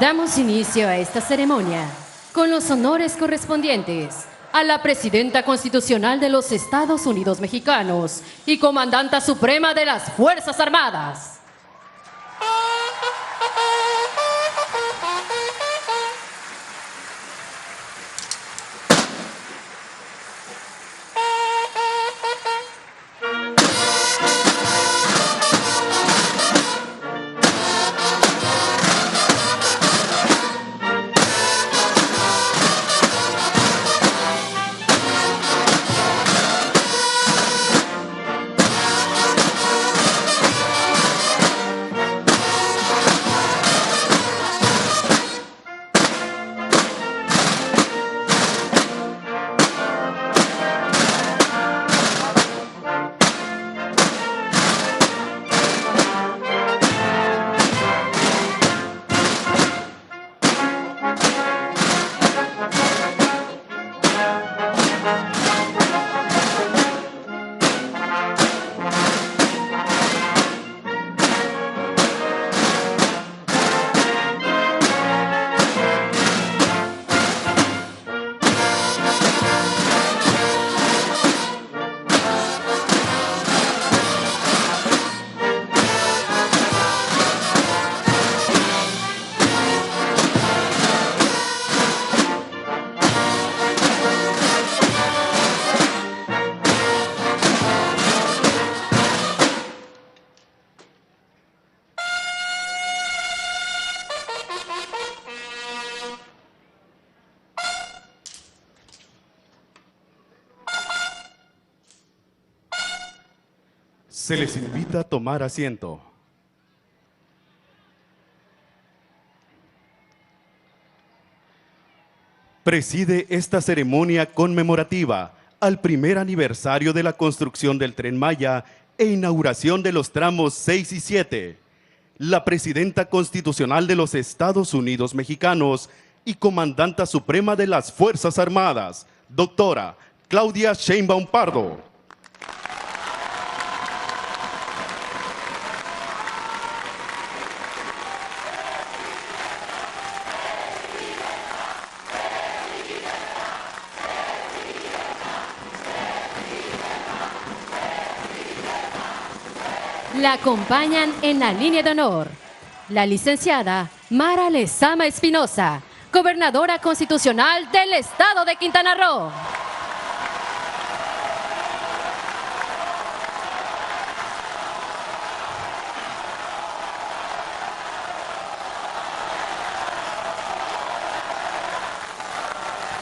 Damos inicio a esta ceremonia con los honores correspondientes a la Presidenta Constitucional de los Estados Unidos Mexicanos y Comandanta Suprema de las Fuerzas Armadas. Se les invita a tomar asiento. Preside esta ceremonia conmemorativa al primer aniversario de la construcción del Tren Maya e inauguración de los tramos 6 y 7, la Presidenta Constitucional de los Estados Unidos Mexicanos y Comandanta Suprema de las Fuerzas Armadas, doctora Claudia Sheinbaum Pardo. La acompañan en la línea de honor la licenciada Mara Lezama Espinosa, gobernadora constitucional del Estado de Quintana Roo.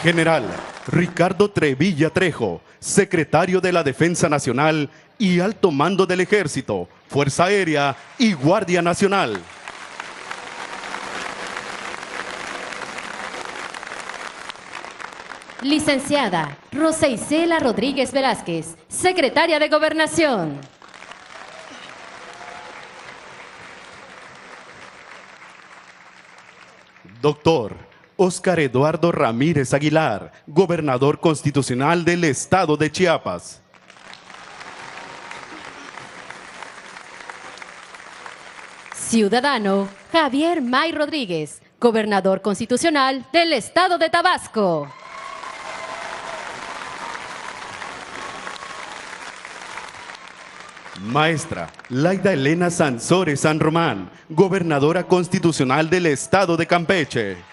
General Ricardo Trevilla Trejo, secretario de la Defensa Nacional y Alto Mando del Ejército, Fuerza Aérea y Guardia Nacional. Licenciada Rosa Isela Rodríguez Velázquez, secretaria de Gobernación. Doctor Óscar Eduardo Ramírez Aguilar, gobernador constitucional del Estado de Chiapas. Ciudadano Javier May Rodríguez, gobernador constitucional del Estado de Tabasco. Maestra Laida Elena Sansores San Román, gobernadora constitucional del Estado de Campeche.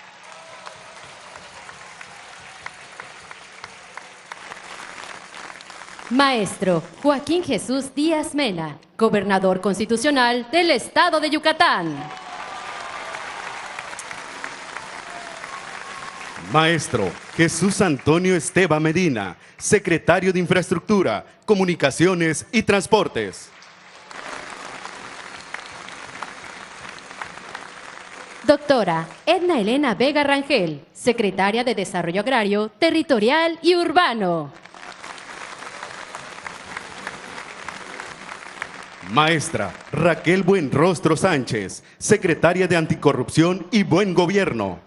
Maestro Joaquín Jesús Díaz Mena, gobernador constitucional del Estado de Yucatán. Maestro Jesús Antonio Esteva Medina, secretario de Infraestructura, Comunicaciones y Transportes. Doctora Edna Elena Vega Rangel, secretaria de Desarrollo Agrario, Territorial y Urbano. Maestra Raquel Buenrostro Sánchez, secretaria de Anticorrupción y Buen Gobierno.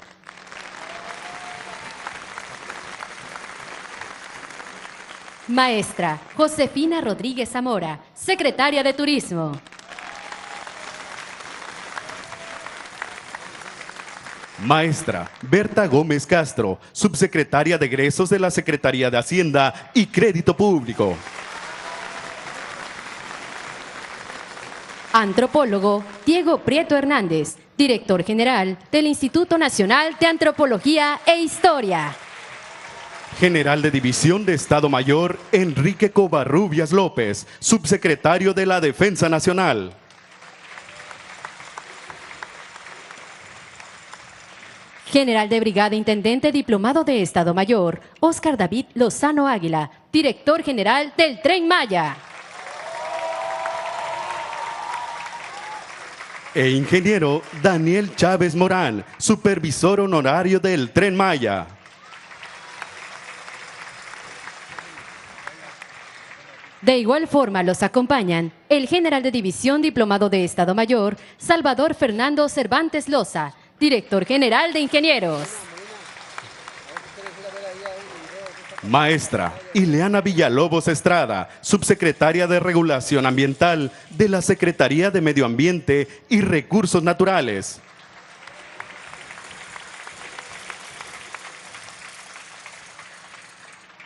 Maestra Josefina Rodríguez Zamora, secretaria de Turismo. Maestra Berta Gómez Castro, subsecretaria de Egresos de la Secretaría de Hacienda y Crédito Público. Antropólogo Diego Prieto Hernández, director general del Instituto Nacional de Antropología e Historia. General de División de Estado Mayor Enrique Covarrubias López, subsecretario de la Defensa Nacional. General de Brigada Intendente Diplomado de Estado Mayor Óscar David Lozano Águila, director general del Tren Maya. E ingeniero Daniel Chávez Morán, supervisor honorario del Tren Maya. De igual forma los acompañan el general de División Diplomado de Estado Mayor Salvador Fernando Cervantes Loza, director general de Ingenieros. Maestra Ileana Villalobos Estrada, subsecretaria de Regulación Ambiental de la Secretaría de Medio Ambiente y Recursos Naturales.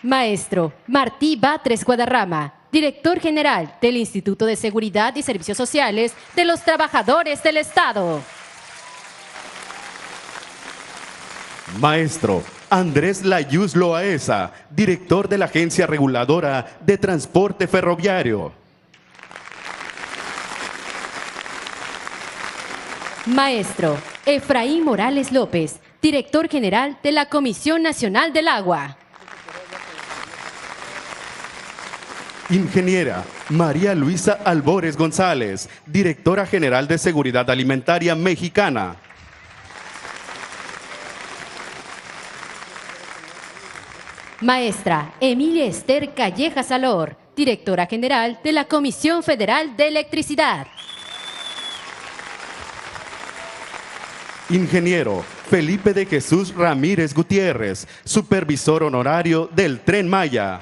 Maestro Martí Batres Guadarrama, director general del Instituto de Seguridad y Servicios Sociales de los Trabajadores del Estado. Maestro Andrés Layuz Loaesa, director de la Agencia Reguladora de Transporte Ferroviario. Maestro Efraín Morales López, director general de la Comisión Nacional del Agua. Ingeniera María Luisa Albores González, directora general de Seguridad Alimentaria Mexicana. Maestra Emilia Esther Calleja Salor, directora general de la Comisión Federal de Electricidad. Ingeniero Felipe de Jesús Ramírez Gutiérrez, supervisor honorario del Tren Maya.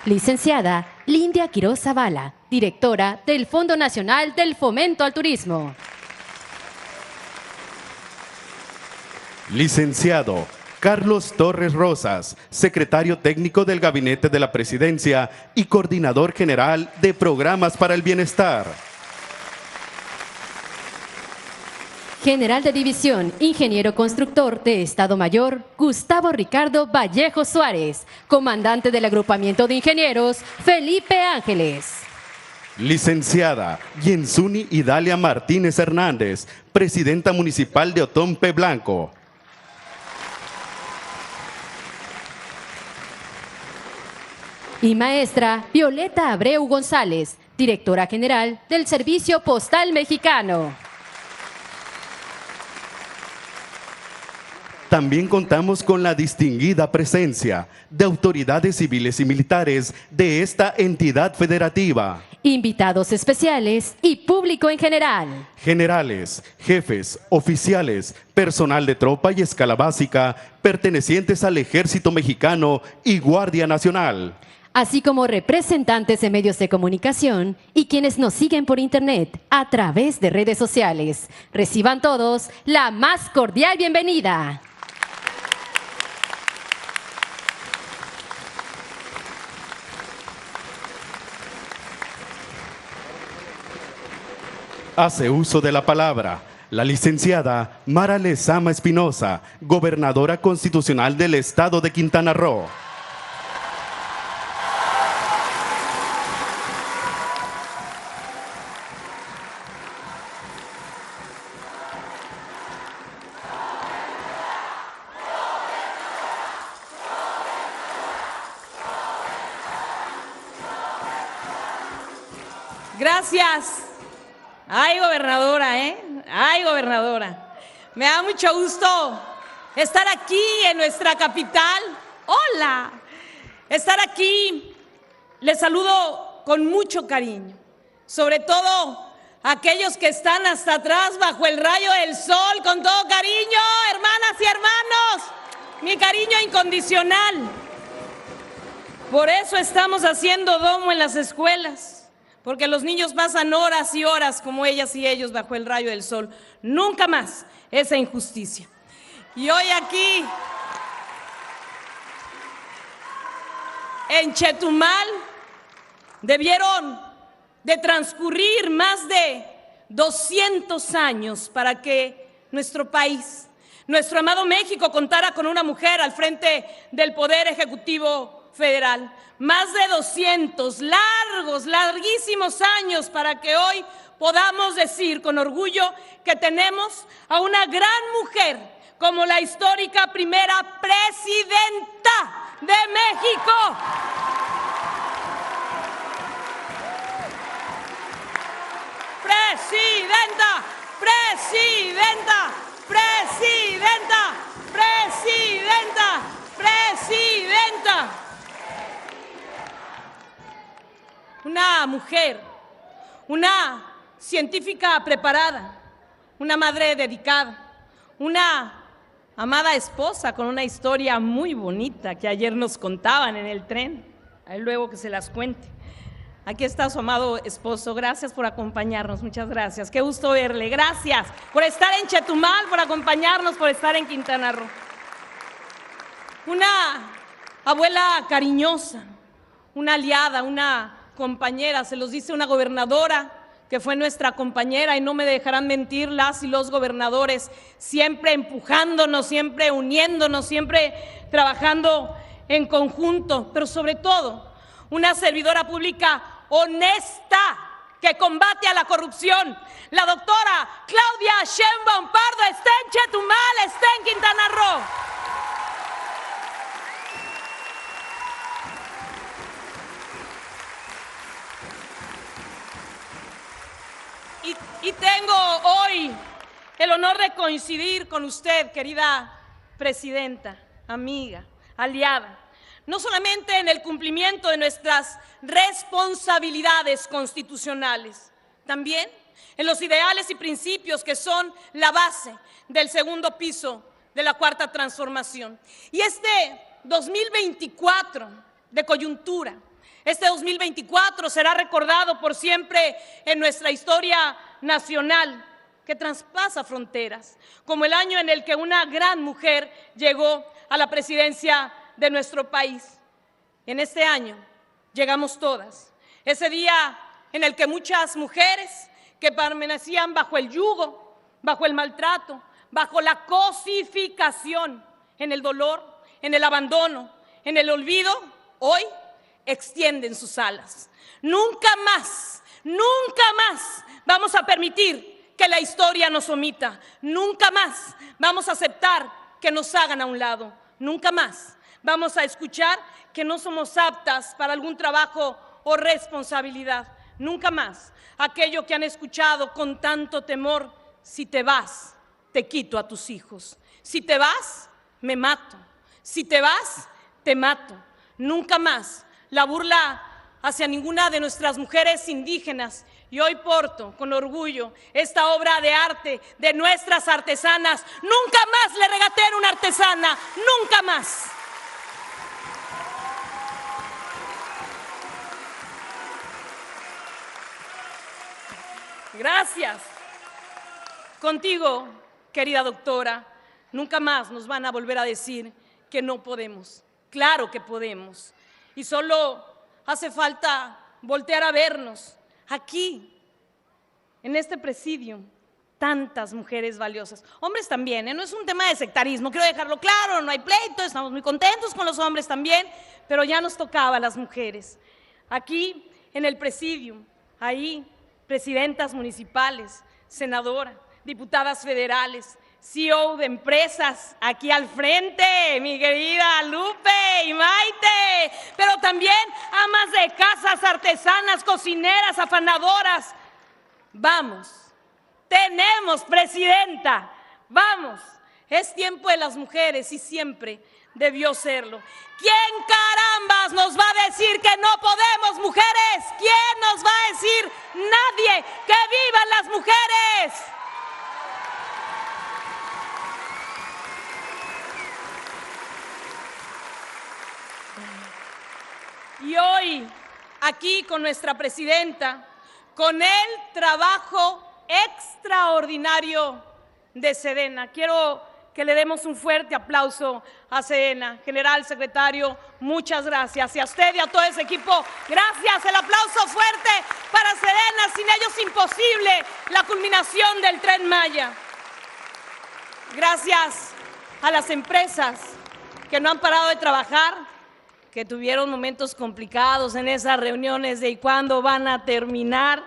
Licenciada Lindia Quiroz Zavala, directora del Fondo Nacional del Fomento al Turismo. Licenciado Carlos Torres Rosas, secretario técnico del Gabinete de la Presidencia y coordinador general de Programas para el Bienestar. General de División, Ingeniero Constructor de Estado Mayor, Gustavo Ricardo Vallejo Suárez, comandante del Agrupamiento de Ingenieros, Felipe Ángeles. Licenciada Yensuni Idalia Martínez Hernández, presidenta municipal de Otompe Blanco. Y maestra Violeta Abreu González, directora general del Servicio Postal Mexicano. También contamos con la distinguida presencia de autoridades civiles y militares de esta entidad federativa. Invitados especiales y público en general. Generales, jefes, oficiales, personal de tropa y escala básica, pertenecientes al Ejército Mexicano y Guardia Nacional. Así como representantes de medios de comunicación y quienes nos siguen por internet a través de redes sociales. Reciban todos la más cordial bienvenida. Hace uso de la palabra la licenciada Mara Lezama Espinosa, gobernadora constitucional del Estado de Quintana Roo. Gracias. Ay, gobernadora, Ay, gobernadora. Me da mucho gusto estar aquí en nuestra capital. Hola. Estar aquí. Les saludo con mucho cariño. Sobre todo aquellos que están hasta atrás bajo el rayo del sol, con todo cariño, hermanas y hermanos. Mi cariño incondicional. Por eso estamos haciendo domo en las escuelas. porque los niños pasan horas y horas como ellas y ellos bajo el rayo del sol. Nunca más esa injusticia. Y hoy aquí, en Chetumal, debieron de transcurrir más de 200 años para que nuestro país, nuestro amado México, contara con una mujer al frente del Poder Ejecutivo Federal. Más de 200 larguísimos años para que hoy podamos decir con orgullo que tenemos a una gran mujer como la histórica primera presidenta de México. Presidenta, presidenta, presidenta, presidenta, presidenta. Una mujer, una científica preparada, una madre dedicada, una amada esposa con una historia muy bonita que ayer nos contaban en el tren. Ahí luego que se las cuente. Aquí está su amado esposo. Gracias por acompañarnos, muchas gracias. Qué gusto verle. Gracias por estar en Chetumal, por acompañarnos, por estar en Quintana Roo. Una abuela cariñosa, una aliada, una compañera, se los dice una gobernadora que fue nuestra compañera, y no me dejarán mentir las y los gobernadores, siempre empujándonos, siempre uniéndonos, siempre trabajando en conjunto, pero sobre todo una servidora pública honesta que combate a la corrupción. La doctora Claudia Sheinbaum Pardo está en Chetumal, está en Quintana Roo. Y tengo hoy el honor de coincidir con usted, querida presidenta, amiga, aliada, no solamente en el cumplimiento de nuestras responsabilidades constitucionales, también en los ideales y principios que son la base del segundo piso de la Cuarta Transformación. Y este 2024 de coyuntura, este 2024 será recordado por siempre en nuestra historia nacional, que traspasa fronteras, como el año en el que una gran mujer llegó a la presidencia de nuestro país. En este año llegamos todas. Ese día en el que muchas mujeres que permanecían bajo el yugo, bajo el maltrato, bajo la cosificación, en el dolor, en el abandono, en el olvido, hoy extienden sus alas. Nunca más vamos a permitir que la historia nos omita. Nunca más vamos a aceptar que nos hagan a un lado. Nunca más vamos a escuchar que no somos aptas para algún trabajo o responsabilidad. Nunca más aquello que han escuchado con tanto temor: si te vas, te quito a tus hijos. Si te vas, me mato. Si te vas, te mato. Nunca más la burla hacia ninguna de nuestras mujeres indígenas. Y hoy porto con orgullo esta obra de arte de nuestras artesanas. Nunca más le regateen a una artesana, nunca más. Gracias. Contigo, querida doctora, nunca más nos van a volver a decir que no podemos. Claro que podemos. Y solo hace falta voltear a vernos. Aquí, en este presidio, tantas mujeres valiosas. Hombres también, no es un tema de sectarismo, quiero dejarlo claro, no hay pleito, estamos muy contentos con los hombres también, pero ya nos tocaba a las mujeres. Aquí, en el presidio, ahí, presidentas municipales, senadoras, diputadas federales, CEO de empresas, aquí al frente, mi querida Lupe y Maite, pero también amas de casas, artesanas, cocineras, afanadoras. Vamos, tenemos presidenta, vamos, es tiempo de las mujeres y siempre debió serlo. ¿Quién carambas nos va a decir que no podemos, mujeres? ¿Quién nos va a decir? Nadie. ¡Que vivan las mujeres! Y hoy, aquí con nuestra presidenta, con el trabajo extraordinario de Sedena. Quiero que le demos un fuerte aplauso a Sedena. General, secretario, muchas gracias. Y a usted y a todo ese equipo, gracias. El aplauso fuerte para Sedena. Sin ellos imposible la culminación del Tren Maya. Gracias a las empresas que no han parado de trabajar, que tuvieron momentos complicados en esas reuniones de ¿y cuándo van a terminar?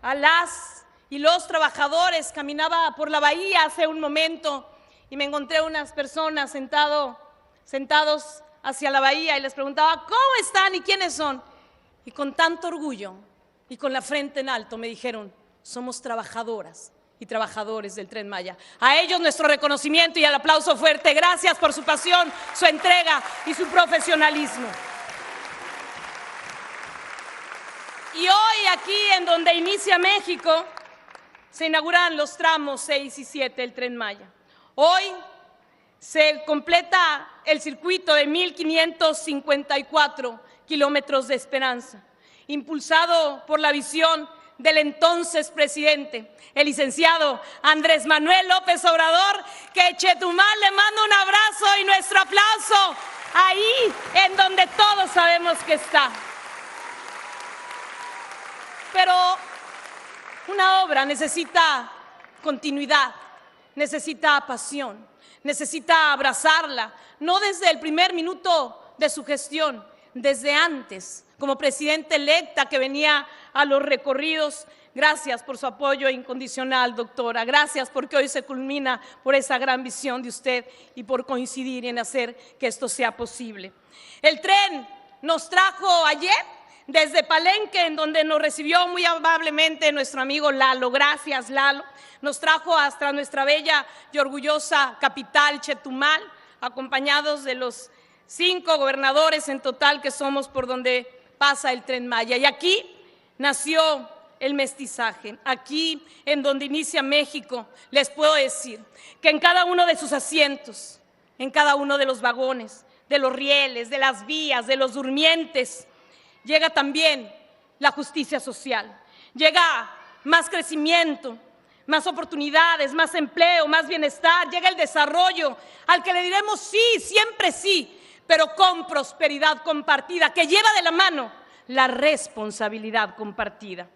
A las y los trabajadores. Caminaba por la bahía hace un momento y me encontré unas personas sentados hacia la bahía y les preguntaba ¿cómo están y quiénes son? Y con tanto orgullo y con la frente en alto me dijeron: somos trabajadoras y trabajadores del Tren Maya. A ellos nuestro reconocimiento y el aplauso fuerte. Gracias por su pasión, su entrega y su profesionalismo. Y hoy aquí en donde inicia México se inauguran los tramos 6 y 7 del Tren Maya. Hoy se completa el circuito de 1,554 kilómetros de esperanza, impulsado por la visión del entonces presidente, el licenciado Andrés Manuel López Obrador, que Chetumal le manda un abrazo y nuestro aplauso ahí en donde todos sabemos que está. Pero una obra necesita continuidad, necesita pasión, necesita abrazarla, no desde el primer minuto de su gestión, desde antes, como presidenta electa que venía a los recorridos. Gracias por su apoyo incondicional, doctora. Gracias porque hoy se culmina por esa gran visión de usted y por coincidir en hacer que esto sea posible. El tren nos trajo ayer desde Palenque, en donde nos recibió muy amablemente nuestro amigo Lalo. Gracias, Lalo. Nos trajo hasta nuestra bella y orgullosa capital, Chetumal, acompañados de los 5 gobernadores en total que somos por donde pasa el Tren Maya. Y aquí nació el mestizaje. Aquí, en donde inicia México, les puedo decir que en cada uno de sus asientos, en cada uno de los vagones, de los rieles, de las vías, de los durmientes, llega también la justicia social. Llega más crecimiento, más oportunidades, más empleo, más bienestar. Llega el desarrollo al que le diremos sí, siempre sí, pero con prosperidad compartida, que lleva de la mano la responsabilidad compartida.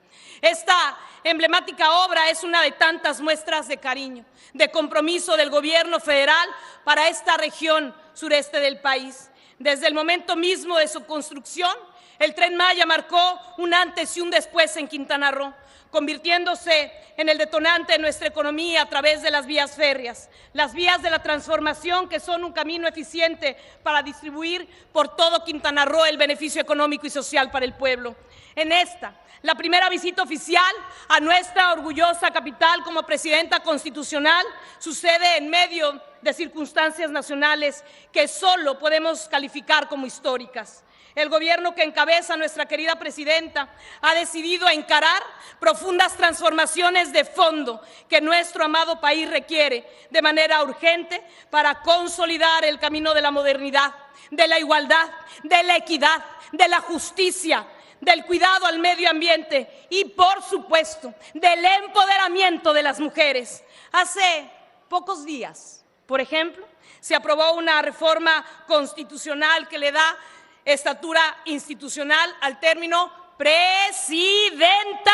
Esta emblemática obra es una de tantas muestras de cariño, de compromiso del gobierno federal para esta región sureste del país. Desde el momento mismo de su construcción, el Tren Maya marcó un antes y un después en Quintana Roo, convirtiéndose en el detonante de nuestra economía a través de las vías férreas, las vías de la transformación, que son un camino eficiente para distribuir por todo Quintana Roo el beneficio económico y social para el pueblo. En esta, la primera visita oficial a nuestra orgullosa capital como presidenta constitucional, sucede en medio de circunstancias nacionales que solo podemos calificar como históricas. El gobierno que encabeza nuestra querida presidenta ha decidido encarar profundas transformaciones de fondo que nuestro amado país requiere de manera urgente para consolidar el camino de la modernidad, de la igualdad, de la equidad, de la justicia, del cuidado al medio ambiente y, por supuesto, del empoderamiento de las mujeres. Hace pocos días, por ejemplo, se aprobó una reforma constitucional que le da estatura institucional al término presidenta,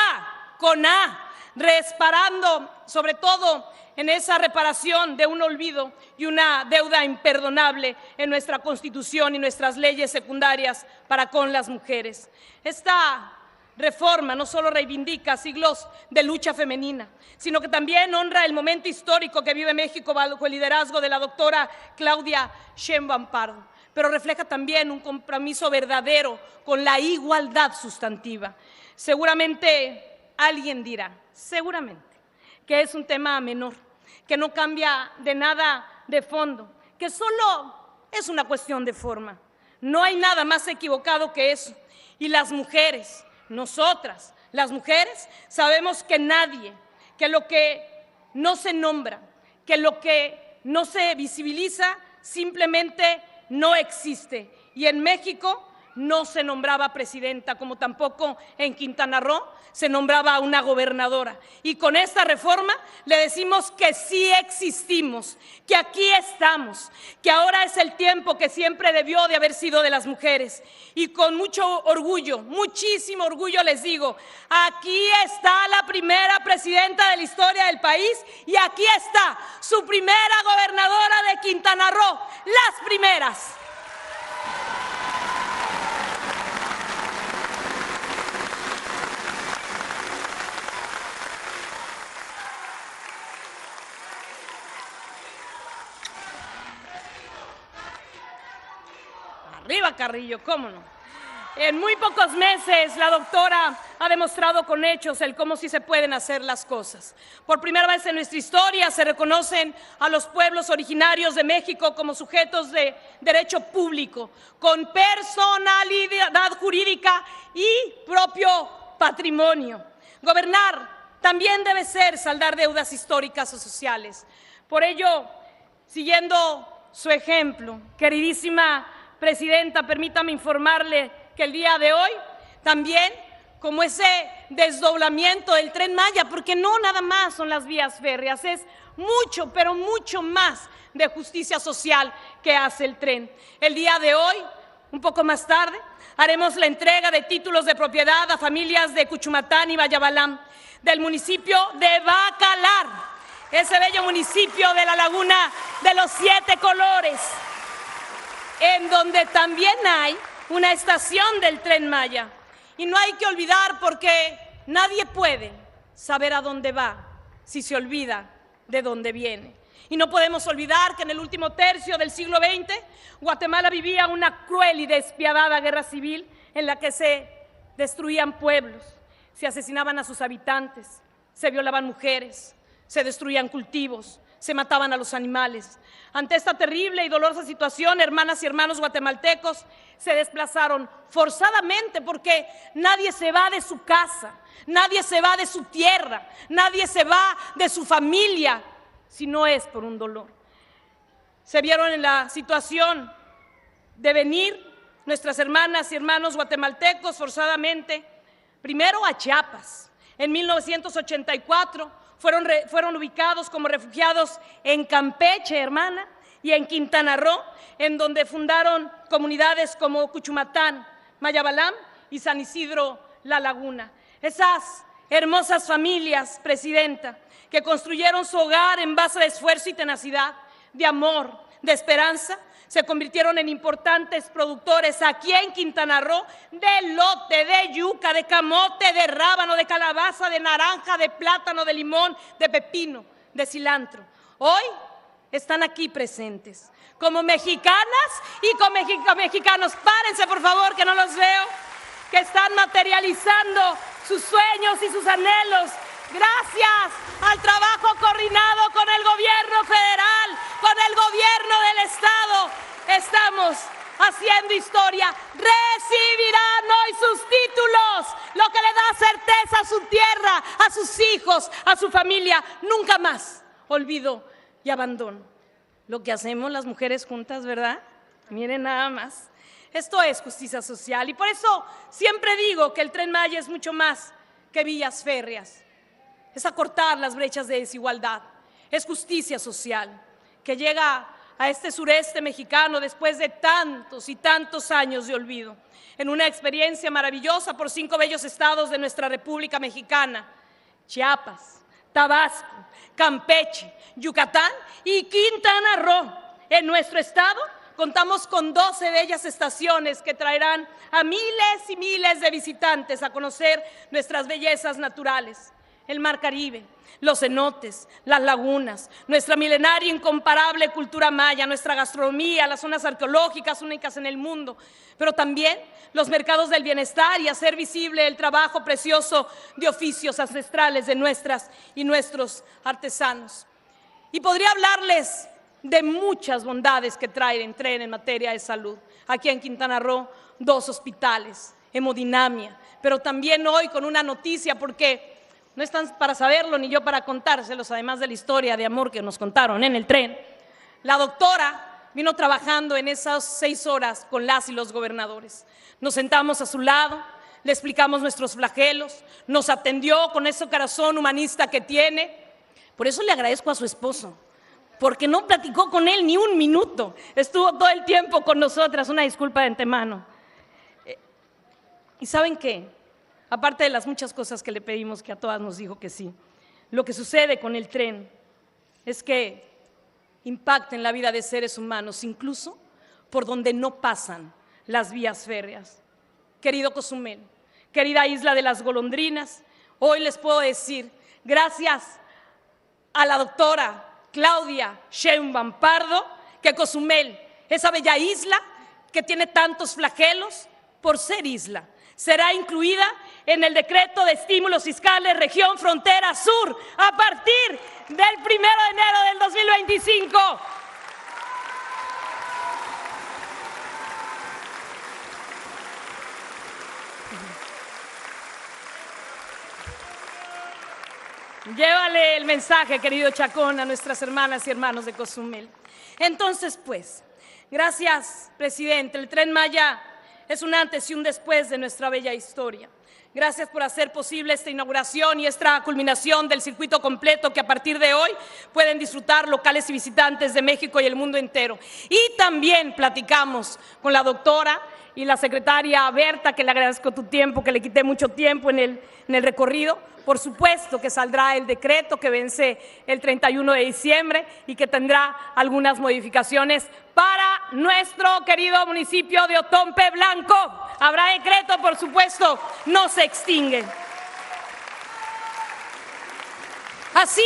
con A, reparando sobre todo en esa reparación de un olvido y una deuda imperdonable en nuestra Constitución y nuestras leyes secundarias para con las mujeres. Esta reforma no solo reivindica siglos de lucha femenina, sino que también honra el momento histórico que vive México bajo el liderazgo de la doctora Claudia Sheinbaum Pardo, pero refleja también un compromiso verdadero con la igualdad sustantiva. Seguramente alguien dirá, seguramente, que es un tema menor, que no cambia de nada de fondo, que solo es una cuestión de forma. No hay nada más equivocado que eso. Y las mujeres, nosotras, las mujeres, sabemos que nadie, que lo que no se nombra, que lo que no se visibiliza, simplemente no existe. Y en México no se nombraba presidenta, como tampoco en Quintana Roo se nombraba a una gobernadora. Y con esta reforma le decimos que sí existimos, que aquí estamos, que ahora es el tiempo que siempre debió de haber sido de las mujeres. Y con mucho orgullo, muchísimo orgullo les digo, aquí está la primera presidenta de la historia del país y aquí está su primera gobernadora de Quintana Roo, las primeras. Arriba Carrillo, cómo no. En muy pocos meses la doctora ha demostrado con hechos el cómo sí se pueden hacer las cosas. Por primera vez en nuestra historia se reconocen a los pueblos originarios de México como sujetos de derecho público, con personalidad jurídica y propio patrimonio. Gobernar también debe ser saldar deudas históricas o sociales. Por ello, siguiendo su ejemplo, queridísima presidenta, permítame informarle que el día de hoy también, como ese desdoblamiento del Tren Maya, porque no nada más son las vías férreas, es mucho, pero mucho más de justicia social que hace el tren. El día de hoy, un poco más tarde, haremos la entrega de títulos de propiedad a familias de Cuchumatán y Vallabalam, del municipio de Bacalar, ese bello municipio de la Laguna de los 7 Colores, en donde también hay una estación del Tren Maya. Y no hay que olvidar, porque nadie puede saber a dónde va si se olvida de dónde viene. Y no podemos olvidar que en el último tercio del siglo XX, Guatemala vivía una cruel y despiadada guerra civil en la que se destruían pueblos, se asesinaban a sus habitantes, se violaban mujeres, se destruían cultivos, se mataban a los animales. Ante esta terrible y dolorosa situación, hermanas y hermanos guatemaltecos se desplazaron forzadamente, porque nadie se va de su casa, nadie se va de su tierra, nadie se va de su familia si no es por un dolor. Se vieron en la situación de venir nuestras hermanas y hermanos guatemaltecos forzadamente, primero a Chiapas. En 1984 fueron ubicados como refugiados en Campeche, hermana, y en Quintana Roo, en donde fundaron comunidades como Cuchumatán, Mayabalam y San Isidro La Laguna. Esas hermosas familias, presidenta, que construyeron su hogar en base de esfuerzo y tenacidad, de amor, de esperanza, se convirtieron en importantes productores aquí en Quintana Roo de elote, de yuca, de camote, de rábano, de calabaza, de naranja, de plátano, de limón, de pepino, de cilantro. Hoy están aquí presentes como mexicanas y como mexicanos. Párense, por favor, que no los veo, que están materializando sus sueños y sus anhelos. Gracias al trabajo coordinado con el gobierno federal, con el gobierno del estado, estamos haciendo historia. Recibirán hoy sus títulos, lo que le da certeza a su tierra, a sus hijos, a su familia. Nunca más olvido y abandono. Lo que hacemos las mujeres juntas, ¿verdad? Miren nada más. Esto es justicia social, y por eso siempre digo que el Tren Maya es mucho más que vías férreas. Es acortar las brechas de desigualdad, es justicia social que llega a este sureste mexicano después de tantos y tantos años de olvido, en una experiencia maravillosa por 5 bellos estados de nuestra República Mexicana: Chiapas, Tabasco, Campeche, Yucatán y Quintana Roo. En nuestro estado contamos con 12 bellas estaciones que traerán a miles y miles de visitantes a conocer nuestras bellezas naturales: el Mar Caribe, los cenotes, las lagunas, nuestra milenaria e incomparable cultura maya, nuestra gastronomía, las zonas arqueológicas únicas en el mundo, pero también los mercados del bienestar y hacer visible el trabajo precioso de oficios ancestrales de nuestras y nuestros artesanos. Y podría hablarles de muchas bondades que trae el tren en materia de salud. Aquí en Quintana Roo, 2 hospitales, hemodinamia, pero también hoy con una noticia, porque no están para saberlo ni yo para contárselos, además de la historia de amor que nos contaron en el tren. La doctora vino trabajando en esas 6 horas con las y los gobernadores. Nos sentamos a su lado, le explicamos nuestros flagelos, nos atendió con ese corazón humanista que tiene. Por eso le agradezco a su esposo, porque no platicó con él ni un minuto, estuvo todo el tiempo con nosotras, una disculpa de antemano. ¿Y saben qué? Aparte de las muchas cosas que le pedimos, que a todas nos dijo que sí, lo que sucede con el tren es que impacta en la vida de seres humanos, incluso por donde no pasan las vías férreas. Querido Cozumel, querida isla de las golondrinas, hoy les puedo decir, gracias a la doctora Claudia Sheinbaum Pardo, que Cozumel, esa bella isla que tiene tantos flagelos por ser isla, será incluida en el decreto de estímulos fiscales región frontera sur a partir del 1 de enero del 2025. Llévale el mensaje, querido Chacón, a nuestras hermanas y hermanos de Cozumel. Entonces, pues, gracias, presidente. El Tren Maya es un antes y un después de nuestra bella historia. Gracias por hacer posible esta inauguración y esta culminación del circuito completo que a partir de hoy pueden disfrutar locales y visitantes de México y el mundo entero. Y también platicamos con la doctora y la secretaria Berta, que le agradezco tu tiempo, que le quité mucho tiempo en el recorrido. Por supuesto que saldrá el decreto que vence el 31 de diciembre y que tendrá algunas modificaciones para nuestro querido municipio de Otompe Blanco. Habrá decreto, por supuesto, no se extingue. Así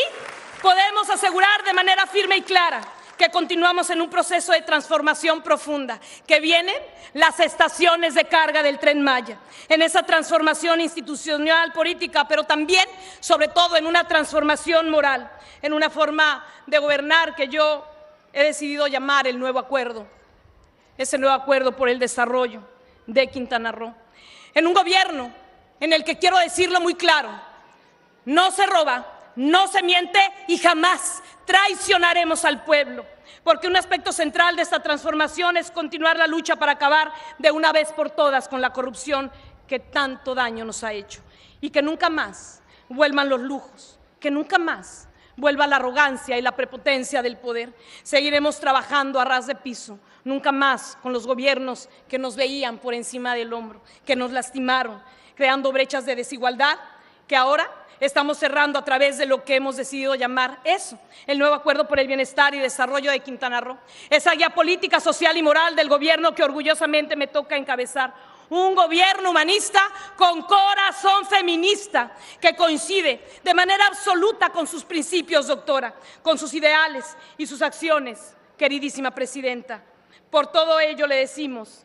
podemos asegurar de manera firme y clara que continuamos en un proceso de transformación profunda, que vienen las estaciones de carga del Tren Maya, en esa transformación institucional, política, pero también, sobre todo, en una transformación moral, en una forma de gobernar que yo he decidido llamar el nuevo acuerdo, ese nuevo acuerdo por el desarrollo de Quintana Roo. En un gobierno en el que, quiero decirlo muy claro, no se roba, no se miente y jamás traicionaremos al pueblo, porque un aspecto central de esta transformación es continuar la lucha para acabar de una vez por todas con la corrupción que tanto daño nos ha hecho, y que nunca más vuelvan los lujos, que nunca más vuelva la arrogancia y la prepotencia del poder. Seguiremos trabajando a ras de piso, nunca más con los gobiernos que nos veían por encima del hombro, que nos lastimaron, creando brechas de desigualdad que ahora estamos cerrando a través de lo que hemos decidido llamar eso, el nuevo acuerdo por el bienestar y desarrollo de Quintana Roo, esa guía política, social y moral del gobierno que orgullosamente me toca encabezar. Un gobierno humanista con corazón feminista que coincide de manera absoluta con sus principios, doctora, con sus ideales y sus acciones, queridísima presidenta. Por todo ello le decimos,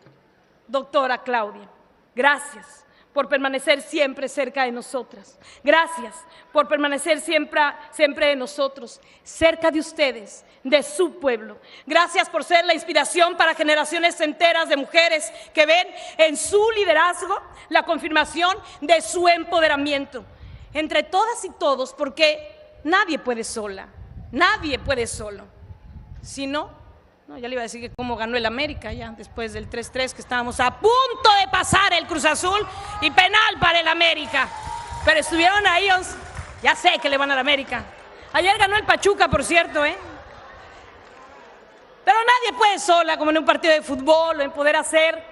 doctora Claudia, gracias por permanecer siempre cerca de nosotras. Gracias por permanecer siempre de nosotros, cerca de ustedes, de su pueblo. Gracias por ser la inspiración para generaciones enteras de mujeres que ven en su liderazgo la confirmación de su empoderamiento. Entre todas y todos, porque nadie puede sola, nadie puede solo. Si no, ya le iba a decir que cómo ganó el América ya después del 3-3, que estábamos a punto de pasar el Cruz Azul y penal para el América. Pero estuvieron ahí, ya sé que le van al América. Ayer ganó el Pachuca, por cierto, Pero nadie puede sola, como en un partido de fútbol o en poder hacer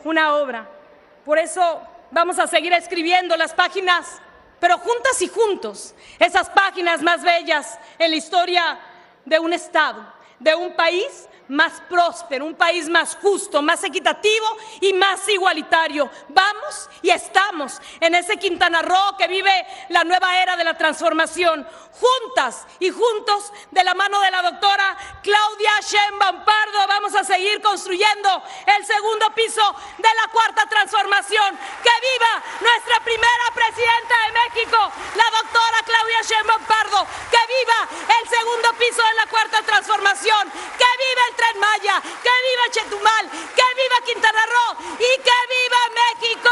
una obra. Por eso vamos a seguir escribiendo las páginas, pero juntas y juntos, esas páginas más bellas en la historia de un estado, de un país más próspero, un país más justo, más equitativo y más igualitario. Vamos y estamos en ese Quintana Roo que vive la nueva era de la transformación, juntas y juntos, de la mano de la doctora Claudia Sheinbaum Pardo, vamos a seguir construyendo el segundo piso de la cuarta transformación. ¡Que viva nuestra primera presidenta de México, la doctora Claudia Sheinbaum Pardo! ¡Que viva el segundo piso de la cuarta transformación! ¡Que viva el Tren Maya! ¡Que viva Chetumal! ¡Que viva Quintana Roo! ¡Y que viva México!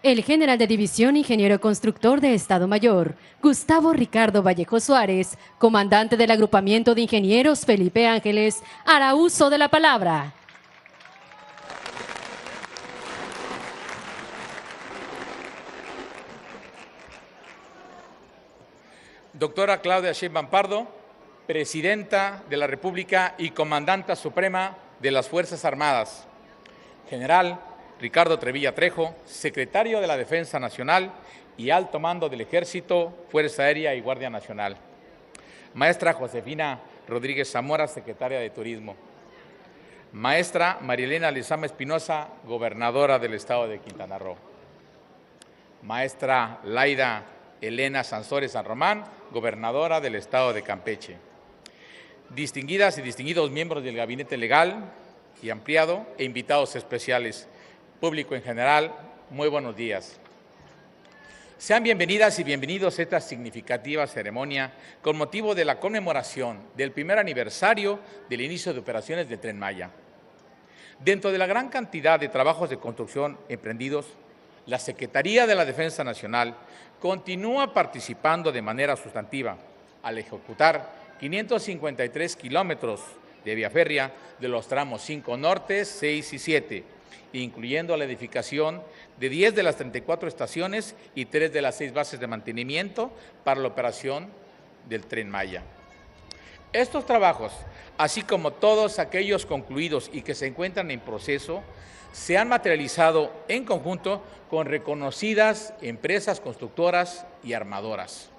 El general de división ingeniero constructor de Estado Mayor, Gustavo Ricardo Vallejo Suárez, comandante del agrupamiento de ingenieros Felipe Ángeles, hará uso de la palabra. Doctora Claudia Sheinbaum Pardo, Presidenta de la República y Comandanta Suprema de las Fuerzas Armadas. General Ricardo Trevilla Trejo, Secretario de la Defensa Nacional y Alto Mando del Ejército, Fuerza Aérea y Guardia Nacional. Maestra Josefina Rodríguez Zamora, Secretaria de Turismo. Maestra Marielena Lezama Espinosa, Gobernadora del Estado de Quintana Roo. Maestra Laida Elena Sansores San Román, Gobernadora del Estado de Campeche. Distinguidas y distinguidos miembros del Gabinete Legal y Ampliado e invitados especiales, público en general, muy buenos días. Sean bienvenidas y bienvenidos a esta significativa ceremonia con motivo de la conmemoración del primer aniversario del inicio de operaciones del Tren Maya. Dentro de la gran cantidad de trabajos de construcción emprendidos, la Secretaría de la Defensa Nacional continúa participando de manera sustantiva al ejecutar 553 kilómetros de vía férrea de los tramos 5 Norte, 6 y 7, incluyendo la edificación de 10 de las 34 estaciones y 3 de las 6 bases de mantenimiento para la operación del Tren Maya. Estos trabajos, así como todos aquellos concluidos y que se encuentran en proceso, se han materializado en conjunto con reconocidas empresas constructoras y armadoras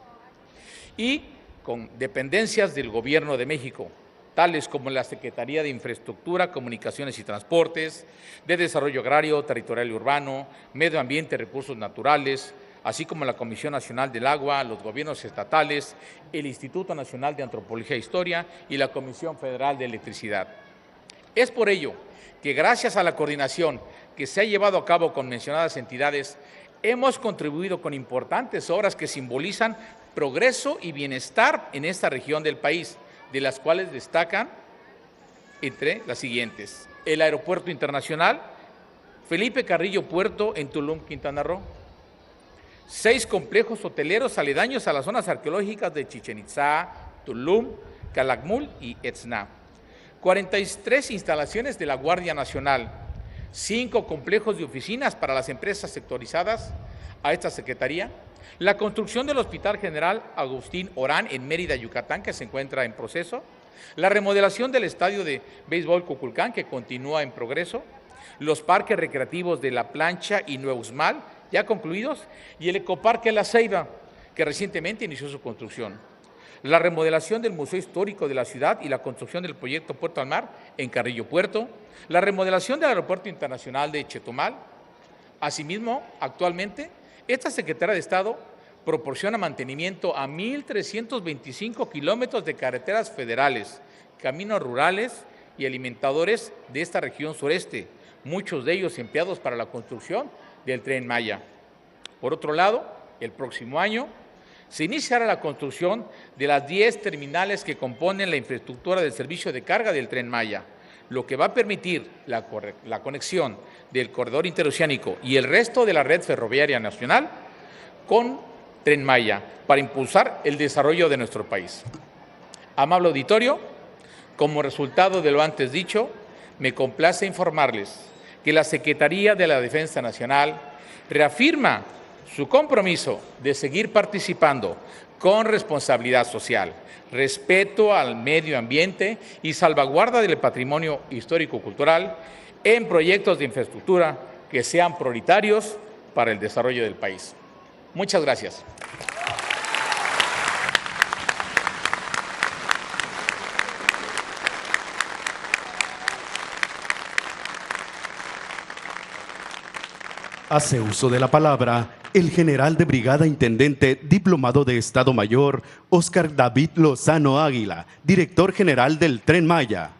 y con dependencias del Gobierno de México, tales como la Secretaría de Infraestructura, Comunicaciones y Transportes, de Desarrollo Agrario, Territorial y Urbano, Medio Ambiente y Recursos Naturales, así como la Comisión Nacional del Agua, los gobiernos estatales, el Instituto Nacional de Antropología e Historia y la Comisión Federal de Electricidad. Es por ello que gracias a la coordinación que se ha llevado a cabo con mencionadas entidades, hemos contribuido con importantes obras que simbolizan progreso y bienestar en esta región del país, de las cuales destacan entre las siguientes: el Aeropuerto Internacional Felipe Carrillo Puerto en Tulum, Quintana Roo, 6 complejos hoteleros aledaños a las zonas arqueológicas de Chichén Itzá, Tulum, Calakmul y Etzna, 43 instalaciones de la Guardia Nacional, 5 complejos de oficinas para las empresas sectorizadas a esta Secretaría, la construcción del Hospital General Agustín Orán en Mérida, Yucatán, que se encuentra en proceso, la remodelación del Estadio de Béisbol Cuculcán, que continúa en progreso, los parques recreativos de La Plancha y Nuevo Uxmal, ya concluidos, y el Ecoparque La Ceiba, que recientemente inició su construcción. La remodelación del Museo Histórico de la ciudad y la construcción del proyecto Puerto al Mar en Carrillo Puerto, la remodelación del Aeropuerto Internacional de Chetumal. Asimismo, actualmente, esta Secretaría de Estado proporciona mantenimiento a 1,325 kilómetros de carreteras federales, caminos rurales y alimentadores de esta región sureste, muchos de ellos empleados para la construcción del Tren Maya. Por otro lado, el próximo año se iniciará la construcción de las 10 terminales que componen la infraestructura del servicio de carga del Tren Maya, lo que va a permitir la conexión del corredor interoceánico y el resto de la red ferroviaria nacional con Tren Maya para impulsar el desarrollo de nuestro país. Amable auditorio, como resultado de lo antes dicho, me complace informarles que la Secretaría de la Defensa Nacional reafirma su compromiso de seguir participando con responsabilidad social, respeto al medio ambiente y salvaguarda del patrimonio histórico-cultural en proyectos de infraestructura que sean prioritarios para el desarrollo del país. Muchas gracias. Hace uso de la palabra el general de brigada intendente diplomado de Estado Mayor, Óscar David Lozano Águila, director general del Tren Maya.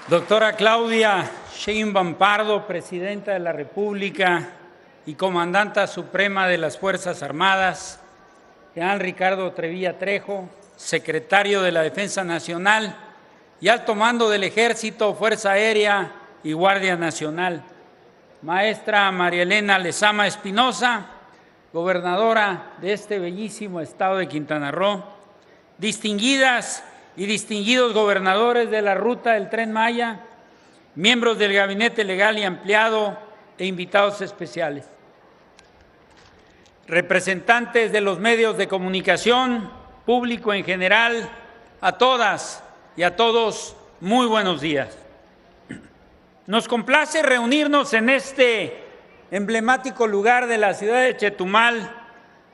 Doctora Claudia Sheinbaum Pardo, Presidenta de la República y Comandanta Suprema de las Fuerzas Armadas, general Ricardo Trevilla Trejo, Secretario de la Defensa Nacional, y alto mando del Ejército, Fuerza Aérea y Guardia Nacional. Maestra María Elena Lezama Espinosa, gobernadora de este bellísimo estado de Quintana Roo, distinguidas y distinguidos gobernadores de la ruta del Tren Maya, miembros del Gabinete Legal y Ampliado e invitados especiales, representantes de los medios de comunicación, público en general, a todas y a todos, muy buenos días. Nos complace reunirnos en este emblemático lugar de la ciudad de Chetumal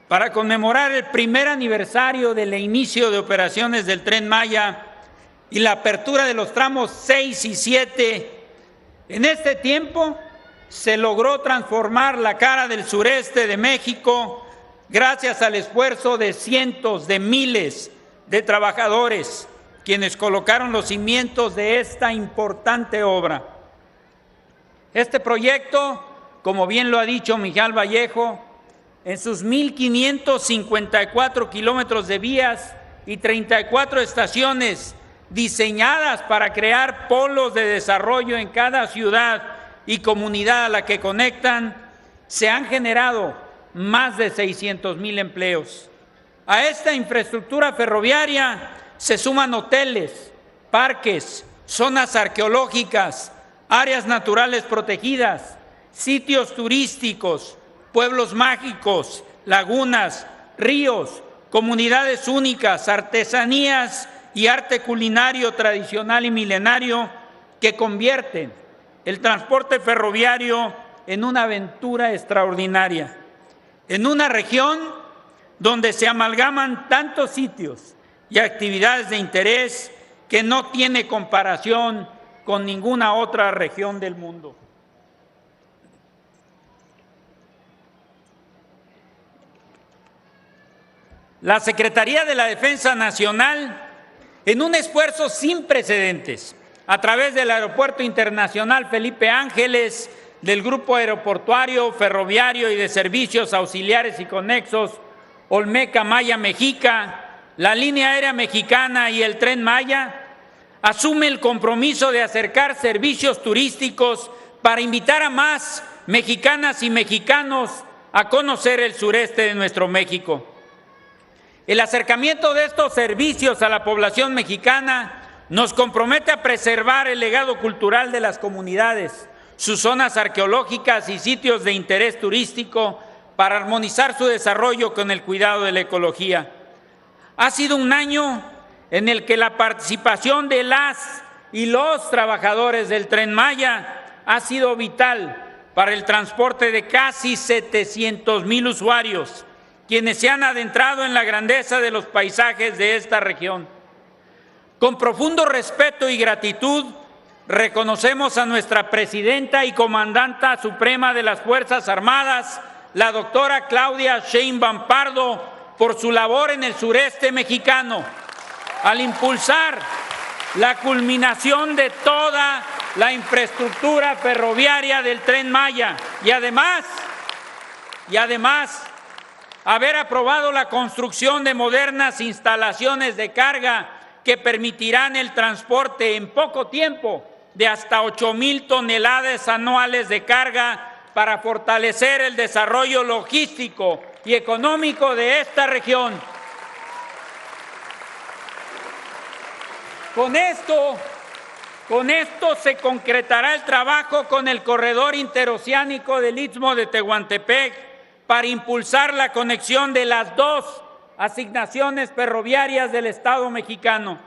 para conmemorar el primer aniversario del inicio de operaciones del Tren Maya y la apertura de los tramos 6 y 7. En este tiempo se logró transformar la cara del sureste de México gracias al esfuerzo de cientos de miles de trabajadores, quienes colocaron los cimientos de esta importante obra. Este proyecto, como bien lo ha dicho Miguel Vallejo, en sus 1,554 kilómetros de vías y 34 estaciones diseñadas para crear polos de desarrollo en cada ciudad y comunidad a la que conectan, se han generado más de 600,000 empleos. A esta infraestructura ferroviaria se suman hoteles, parques, zonas arqueológicas, áreas naturales protegidas, sitios turísticos, pueblos mágicos, lagunas, ríos, comunidades únicas, artesanías y arte culinario tradicional y milenario que convierten el transporte ferroviario en una aventura extraordinaria. En una región donde se amalgaman tantos sitios y actividades de interés que no tiene comparación con ninguna otra región del mundo. La Secretaría de la Defensa Nacional, en un esfuerzo sin precedentes, a través del Aeropuerto Internacional Felipe Ángeles, del Grupo Aeroportuario, Ferroviario y de Servicios Auxiliares y Conexos, Olmeca Maya Mexica, la Línea Aérea Mexicana y el Tren Maya, asume el compromiso de acercar servicios turísticos para invitar a más mexicanas y mexicanos a conocer el sureste de nuestro México. El acercamiento de estos servicios a la población mexicana nos compromete a preservar el legado cultural de las comunidades, sus zonas arqueológicas y sitios de interés turístico para armonizar su desarrollo con el cuidado de la ecología. Ha sido un año en el que la participación de las y los trabajadores del Tren Maya ha sido vital para el transporte de casi 700,000 usuarios, quienes se han adentrado en la grandeza de los paisajes de esta región. Con profundo respeto y gratitud, reconocemos a nuestra presidenta y comandanta suprema de las Fuerzas Armadas, la doctora Claudia Sheinbaum Pardo, por su labor en el sureste mexicano, al impulsar la culminación de toda la infraestructura ferroviaria del Tren Maya y además, haber aprobado la construcción de modernas instalaciones de carga que permitirán el transporte en poco tiempo de hasta 8,000 toneladas anuales de carga para fortalecer el desarrollo logístico y económico de esta región. Con esto se concretará el trabajo con el corredor interoceánico del Istmo de Tehuantepec para impulsar la conexión de las dos asignaciones ferroviarias del Estado mexicano.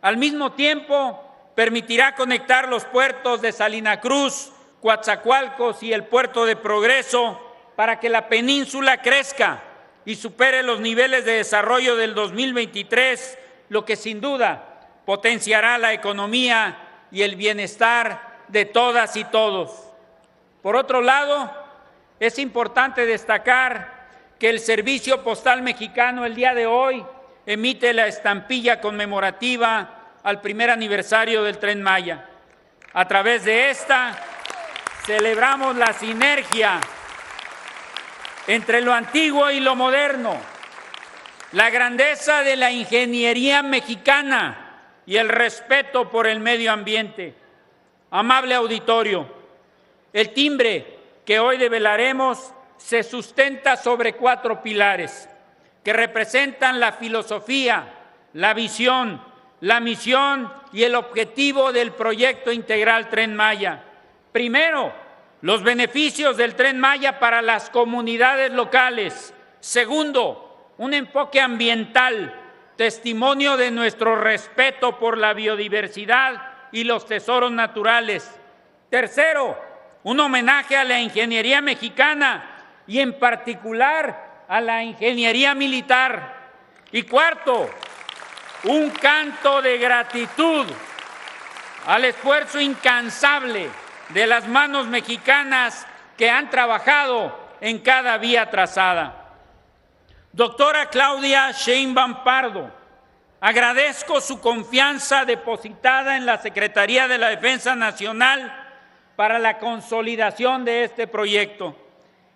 Al mismo tiempo, permitirá conectar los puertos de Salina Cruz, Coatzacoalcos y el Puerto de Progreso para que la península crezca y supere los niveles de desarrollo del 2023, lo que sin duda potenciará la economía y el bienestar de todas y todos. Por otro lado, es importante destacar que el Servicio Postal Mexicano el día de hoy emite la estampilla conmemorativa al primer aniversario del Tren Maya. A través de esta, celebramos la sinergia entre lo antiguo y lo moderno, la grandeza de la ingeniería mexicana y el respeto por el medio ambiente. Amable auditorio, el timbre que hoy develaremos se sustenta sobre 4 pilares que representan la filosofía, la visión, la misión y el objetivo del proyecto integral Tren Maya. Primero, los beneficios del Tren Maya para las comunidades locales. Segundo, un enfoque ambiental, testimonio de nuestro respeto por la biodiversidad y los tesoros naturales. Tercero, un homenaje a la ingeniería mexicana y en particular a la ingeniería militar. Y cuarto, un canto de gratitud al esfuerzo incansable de las manos mexicanas que han trabajado en cada vía trazada. Doctora Claudia Sheinbaum Pardo, agradezco su confianza depositada en la Secretaría de la Defensa Nacional para la consolidación de este proyecto,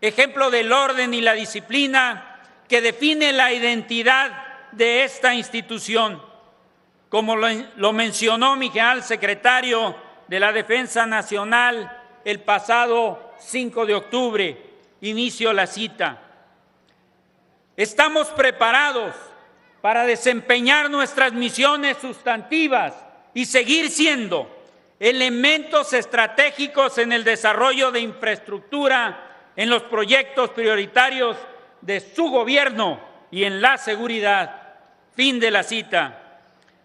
ejemplo del orden y la disciplina que define la identidad de esta institución. Como lo mencionó mi general secretario de la Defensa Nacional el pasado 5 de octubre, inicio la cita. Estamos preparados para desempeñar nuestras misiones sustantivas y seguir siendo elementos estratégicos en el desarrollo de infraestructura, en los proyectos prioritarios de su gobierno y en la seguridad. Fin de la cita.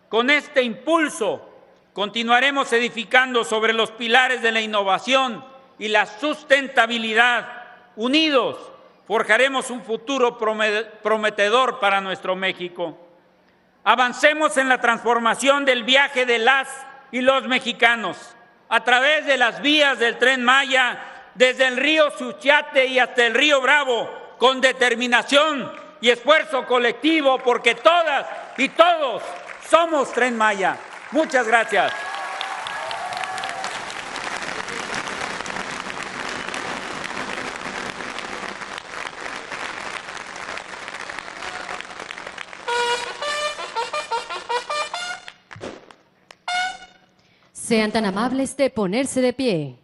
Con este impulso continuaremos edificando sobre los pilares de la innovación y la sustentabilidad. Unidos, forjaremos un futuro prometedor para nuestro México. Avancemos en la transformación del viaje de las y los mexicanos a través de las vías del Tren Maya, desde el río Suchiate y hasta el río Bravo, con determinación y esfuerzo colectivo, porque todas y todos somos Tren Maya. Muchas gracias. Sean tan amables de ponerse de pie.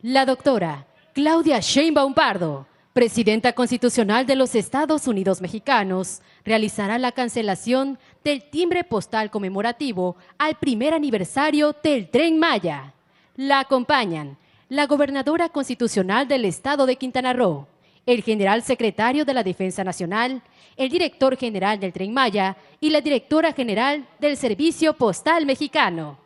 La doctora Claudia Sheinbaum Pardo, Presidenta Constitucional de los Estados Unidos Mexicanos, realizará la cancelación del timbre postal conmemorativo al primer aniversario del Tren Maya. La acompañan la Gobernadora Constitucional del Estado de Quintana Roo, el General Secretario de la Defensa Nacional, el Director General del Tren Maya y la Directora General del Servicio Postal Mexicano.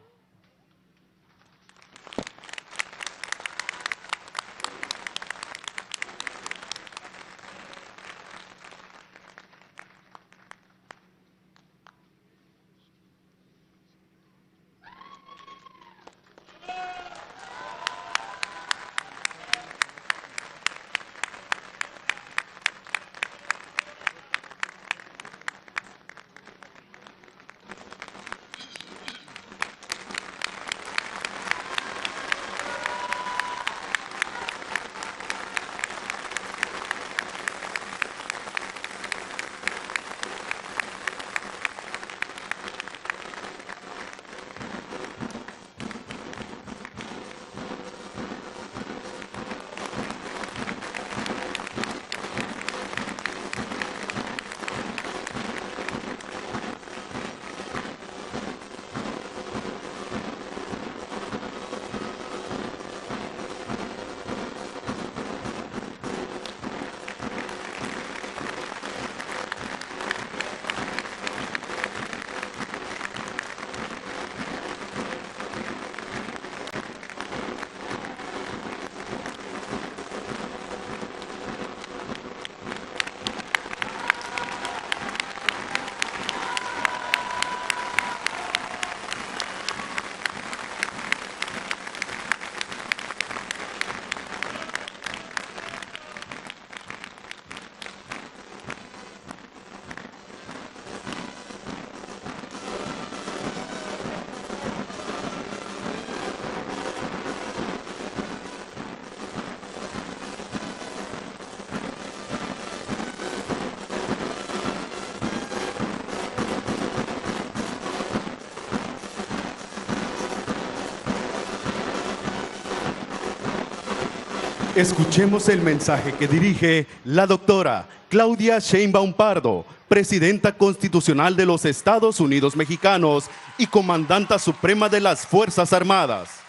Escuchemos el mensaje que dirige la doctora Claudia Sheinbaum Pardo, Presidenta Constitucional de los Estados Unidos Mexicanos y Comandanta Suprema de las Fuerzas Armadas.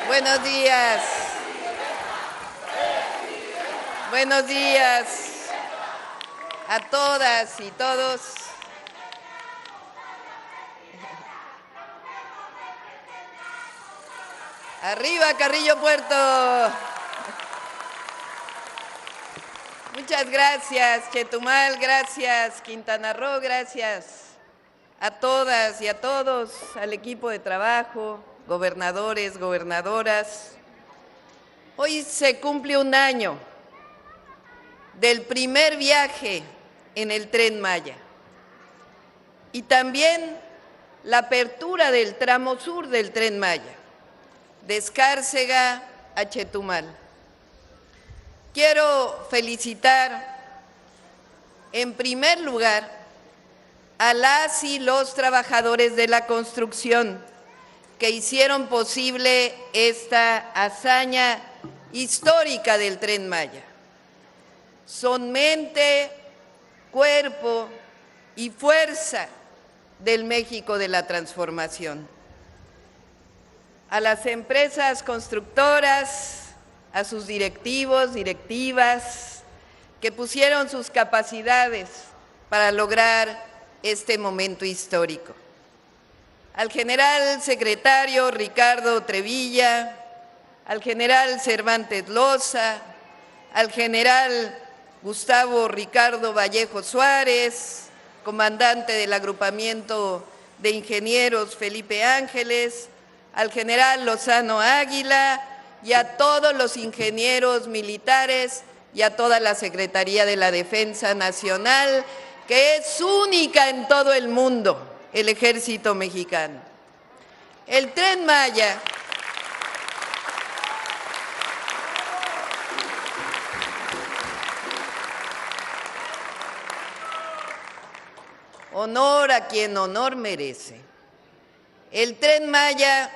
Buenos días. Buenos días a todas y todos. Arriba, Carrillo Puerto. Muchas gracias, Chetumal, gracias, Quintana Roo, gracias a todas y a todos, al equipo de trabajo, gobernadores, gobernadoras. Hoy se cumple un año del primer viaje en el Tren Maya y también la apertura del tramo sur del Tren Maya, de Escárcega a Chetumal. Quiero felicitar en primer lugar a las y los trabajadores de la construcción que hicieron posible esta hazaña histórica del Tren Maya. Son mente, cuerpo y fuerza del México de la transformación. A las empresas constructoras, a sus directivos, directivas, que pusieron sus capacidades para lograr este momento histórico. Al general secretario Ricardo Trevilla, al general Cervantes Loza, al general Gustavo Ricardo Vallejo Suárez, comandante del agrupamiento de ingenieros Felipe Ángeles, al general Lozano Águila y a todos los ingenieros militares y a toda la Secretaría de la Defensa Nacional, que es única en todo el mundo, el Ejército Mexicano. El Tren Maya honor a quien honor merece. El Tren Maya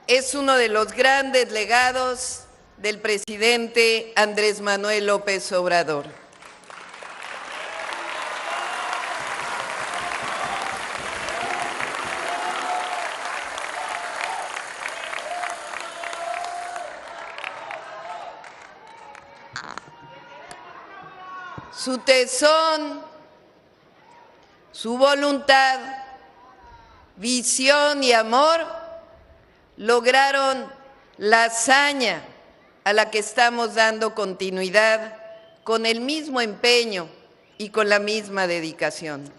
es uno de los grandes legados del presidente Andrés Manuel López Obrador. Su tesón, su voluntad, visión y amor lograron la hazaña a la que estamos dando continuidad con el mismo empeño y con la misma dedicación.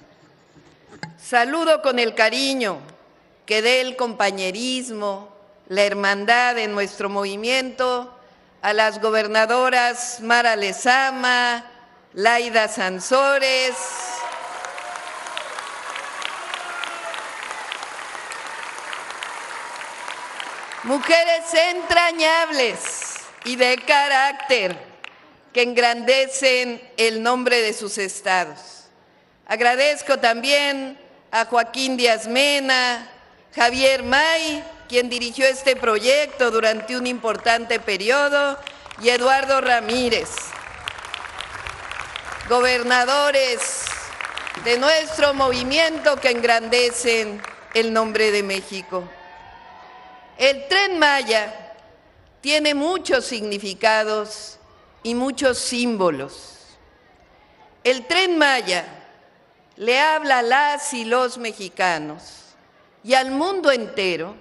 Saludo con el cariño que dé el compañerismo, la hermandad en nuestro movimiento a las gobernadoras Mara Lezama, Laida Sansores, mujeres entrañables y de carácter que engrandecen el nombre de sus estados. Agradezco también a Joaquín Díaz Mena, Javier May, quien dirigió este proyecto durante un importante periodo, y Eduardo Ramírez, gobernadores de nuestro movimiento que engrandecen el nombre de México. El Tren Maya tiene muchos significados y muchos símbolos. El Tren Maya le habla a las y los mexicanos y al mundo entero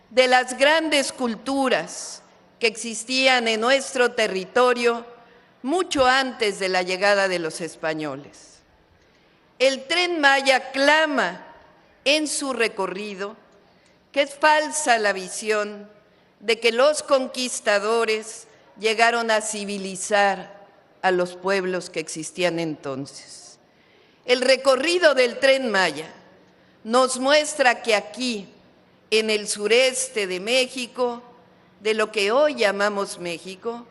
de las grandes culturas que existían en nuestro territorio mucho antes de la llegada de los españoles. El Tren Maya clama en su recorrido que es falsa la visión de que los conquistadores llegaron a civilizar a los pueblos que existían entonces. El recorrido del Tren Maya nos muestra que aquí, en el sureste de México, de lo que hoy llamamos México,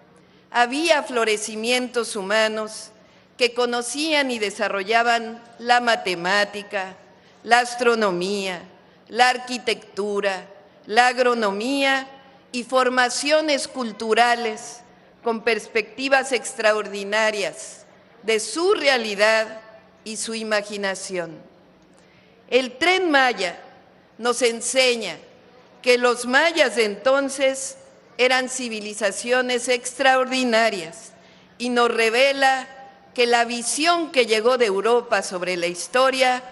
había florecimientos humanos que conocían y desarrollaban la matemática, la astronomía, la arquitectura, la agronomía y formaciones culturales con perspectivas extraordinarias de su realidad y su imaginación. El Tren Maya nos enseña que los mayas de entonces eran civilizaciones extraordinarias y nos revela que la visión que llegó de Europa sobre la historia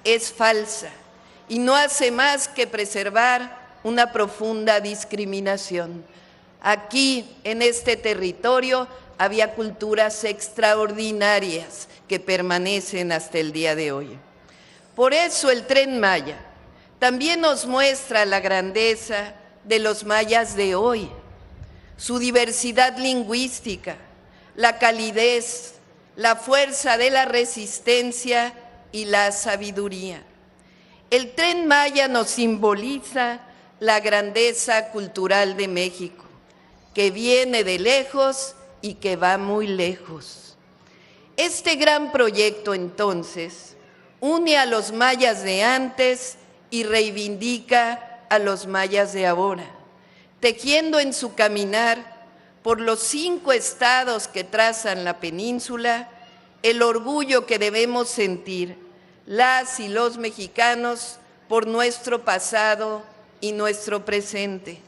es falsa y no hace más que preservar una profunda discriminación. Aquí, en este territorio, había culturas extraordinarias que permanecen hasta el día de hoy. Por eso el Tren Maya también nos muestra la grandeza de los mayas de hoy, su diversidad lingüística, la calidez, la fuerza de la resistencia y la sabiduría. El Tren Maya nos simboliza la grandeza cultural de México, que viene de lejos y que va muy lejos. Este gran proyecto, entonces, une a los mayas de antes y reivindica a los mayas de ahora, tejiendo en su caminar por los 5 estados que trazan la península el orgullo que debemos sentir las y los mexicanos por nuestro pasado y nuestro presente.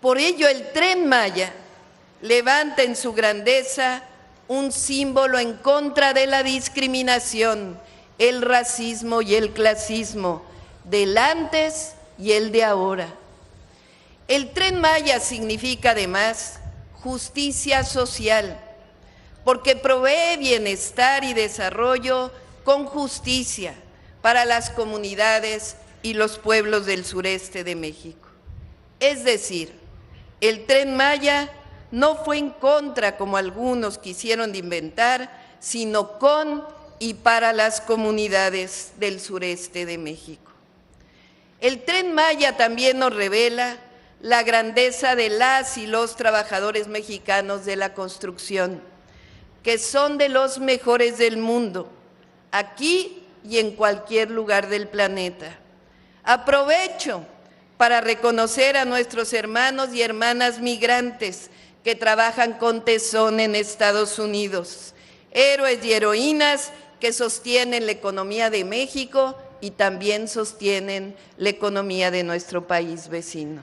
Por ello, el Tren Maya levanta en su grandeza un símbolo en contra de la discriminación, el racismo y el clasismo, del antes y el de ahora. El Tren Maya significa además justicia social, porque provee bienestar y desarrollo con justicia para las comunidades y los pueblos del sureste de México. Es decir, el Tren Maya no fue en contra, como algunos quisieron inventar, sino con y para las comunidades del sureste de México. El Tren Maya también nos revela la grandeza de las y los trabajadores mexicanos de la construcción, que son de los mejores del mundo, aquí y en cualquier lugar del planeta. Aprovecho para reconocer a nuestros hermanos y hermanas migrantes que trabajan con tesón en Estados Unidos, héroes y heroínas que sostienen la economía de México y también sostienen la economía de nuestro país vecino.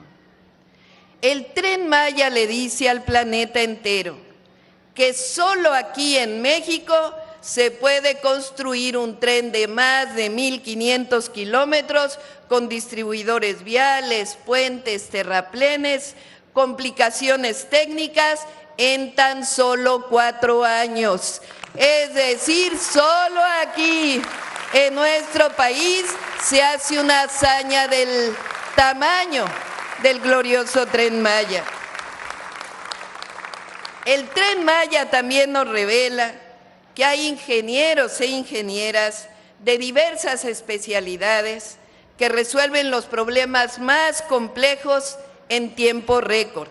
El Tren Maya le dice al planeta entero que solo aquí en México se puede construir un tren de más de 1,500 kilómetros con distribuidores viales, puentes, terraplenes, complicaciones técnicas en tan solo 4 años. Es decir, solo aquí en nuestro país se hace una hazaña del tamaño del glorioso Tren Maya. El Tren Maya también nos revela que hay ingenieros e ingenieras de diversas especialidades que resuelven los problemas más complejos en tiempo récord.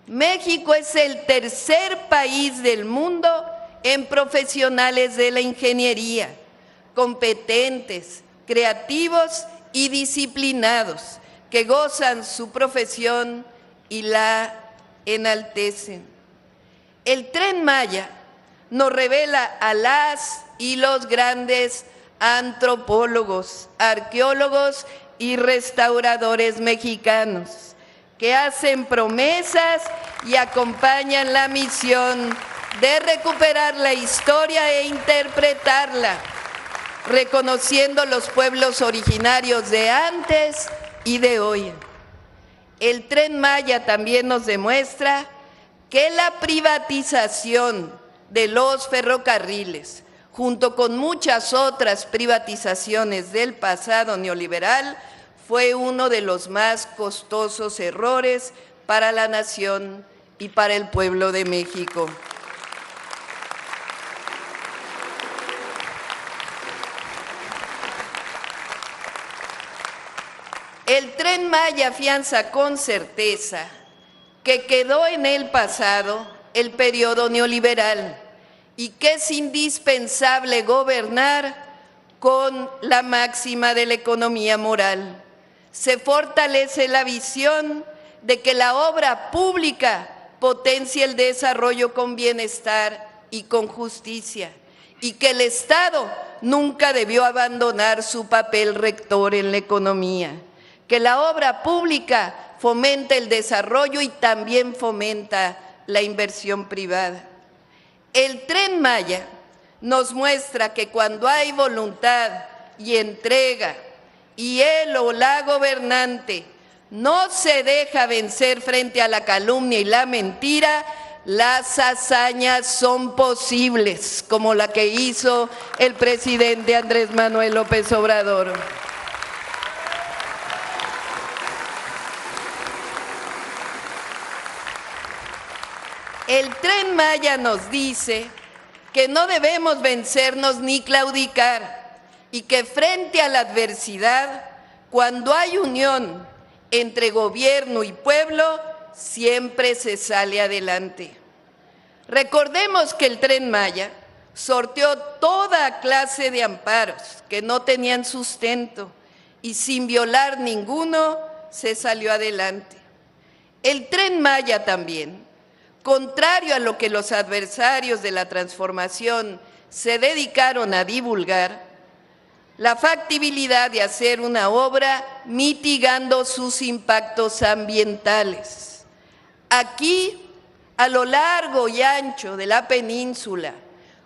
México es el tercer país del mundo en profesionales de la ingeniería, competentes, creativos y disciplinados, que gozan su profesión y la enaltecen. El Tren Maya nos revela a las y los grandes antropólogos, arqueólogos y restauradores mexicanos, que hacen promesas y acompañan la misión de recuperar la historia e interpretarla, reconociendo los pueblos originarios de antes y de hoy. El Tren Maya también nos demuestra que la privatización de los ferrocarriles, junto con muchas otras privatizaciones del pasado neoliberal, fue uno de los más costosos errores para la nación y para el pueblo de México. El Tren Maya afianza con certeza que quedó en el pasado el periodo neoliberal y que es indispensable gobernar con la máxima de la economía moral. Se fortalece la visión de que la obra pública potencia el desarrollo con bienestar y con justicia, y que el Estado nunca debió abandonar su papel rector en la economía, que la obra pública fomenta el desarrollo y también fomenta la inversión privada. El Tren Maya nos muestra que cuando hay voluntad y entrega y él o la gobernante no se deja vencer frente a la calumnia y la mentira, las hazañas son posibles, como la que hizo el presidente Andrés Manuel López Obrador. El Tren Maya nos dice que no debemos vencernos ni claudicar y que frente a la adversidad, cuando hay unión entre gobierno y pueblo, siempre se sale adelante. Recordemos que el Tren Maya sorteó toda clase de amparos que no tenían sustento y sin violar ninguno se salió adelante. El Tren Maya también, contrario a lo que los adversarios de la transformación se dedicaron a divulgar, la factibilidad de hacer una obra mitigando sus impactos ambientales. Aquí, a lo largo y ancho de la península,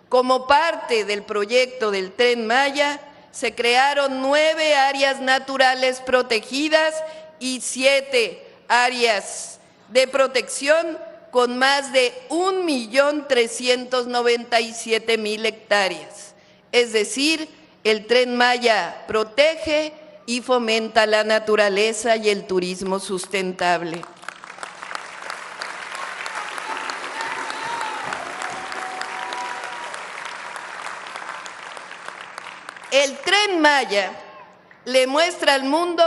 como parte del proyecto del Tren Maya, se crearon 9 áreas naturales protegidas y 7 áreas de protección con más de 1.397.000 hectáreas. Es decir, el Tren Maya protege y fomenta la naturaleza y el turismo sustentable. El Tren Maya le muestra al mundo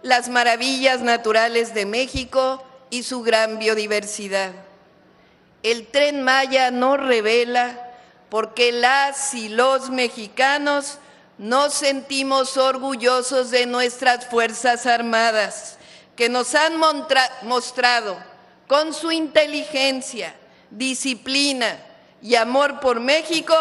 las maravillas naturales de México y su gran biodiversidad. El Tren Maya nos revela por qué las y los mexicanos nos sentimos orgullosos de nuestras Fuerzas Armadas, que nos han mostrado con su inteligencia, disciplina y amor por México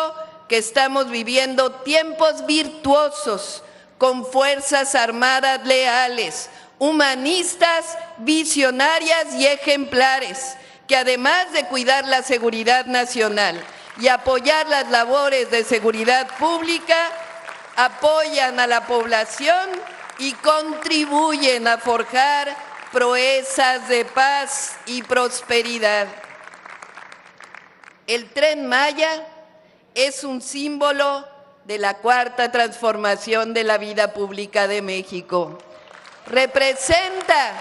que estamos viviendo tiempos virtuosos con Fuerzas Armadas leales, humanistas, visionarias y ejemplares, que además de cuidar la seguridad nacional y apoyar las labores de seguridad pública, apoyan a la población y contribuyen a forjar proezas de paz y prosperidad. El Tren Maya es un símbolo de la cuarta transformación de la vida pública de México. Representa